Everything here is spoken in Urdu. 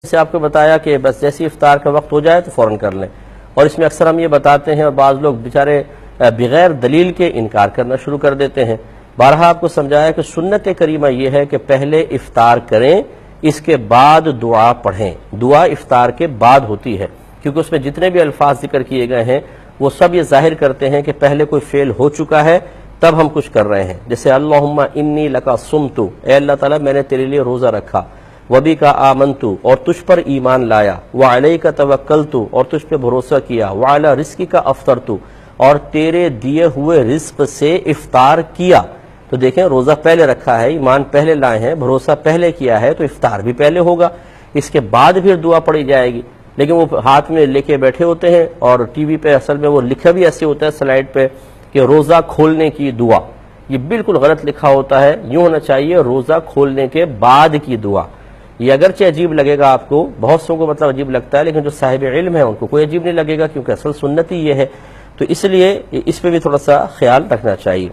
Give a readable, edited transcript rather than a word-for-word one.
سے آپ کو بتایا کہ بس جیسی افطار کا وقت ہو جائے تو فوراً کر لیں، اور اس میں اکثر ہم یہ بتاتے ہیں اور بعض لوگ بیچارے بغیر دلیل کے انکار کرنا شروع کر دیتے ہیں۔ بارہا آپ کو سمجھایا کہ سنت کریمہ یہ ہے کہ پہلے افطار کریں، اس کے بعد دعا پڑھیں۔ دعا افطار کے بعد ہوتی ہے کیونکہ اس میں جتنے بھی الفاظ ذکر کیے گئے ہیں وہ سب یہ ظاہر کرتے ہیں کہ پہلے کوئی فعل ہو چکا ہے تب ہم کچھ کر رہے ہیں۔ جیسے اللہم انی لکا صمت، اے اللہ تعالیٰ میں نے تیرے لیے روزہ رکھا، وَبِكَ آمَنْتُ اور تجھ پر ایمان لایا، وَعَلَيْكَ تَوَكَّلْتُ اور تجھ پہ بھروسہ کیا، وَعَلَى رِزْقِكَ أَفْطَرْتُ اور تیرے دیے ہوئے رزق سے افطار کیا۔ تو دیکھیں روزہ پہلے رکھا ہے، ایمان پہلے لائے ہیں، بھروسہ پہلے کیا ہے، تو افطار بھی پہلے ہوگا، اس کے بعد پھر دعا پڑھی جائے گی۔ لیکن وہ ہاتھ میں لے کے بیٹھے ہوتے ہیں اور ٹی وی پہ اصل میں وہ لکھا بھی ایسے ہوتا ہے سلائیڈ پہ کہ روزہ کھولنے کی دعا، یہ بالکل غلط لکھا ہوتا ہے، یوں ہونا چاہیے روزہ کھولنے کے بعد کی دعا۔ یہ اگرچہ عجیب لگے گا آپ کو، بہت سو کو مطلب عجیب لگتا ہے، لیکن جو صاحب علم ہے ان کو کوئی عجیب نہیں لگے گا کیونکہ اصل سنت ہی یہ ہے، تو اس لیے اس پہ بھی تھوڑا سا خیال رکھنا چاہیے۔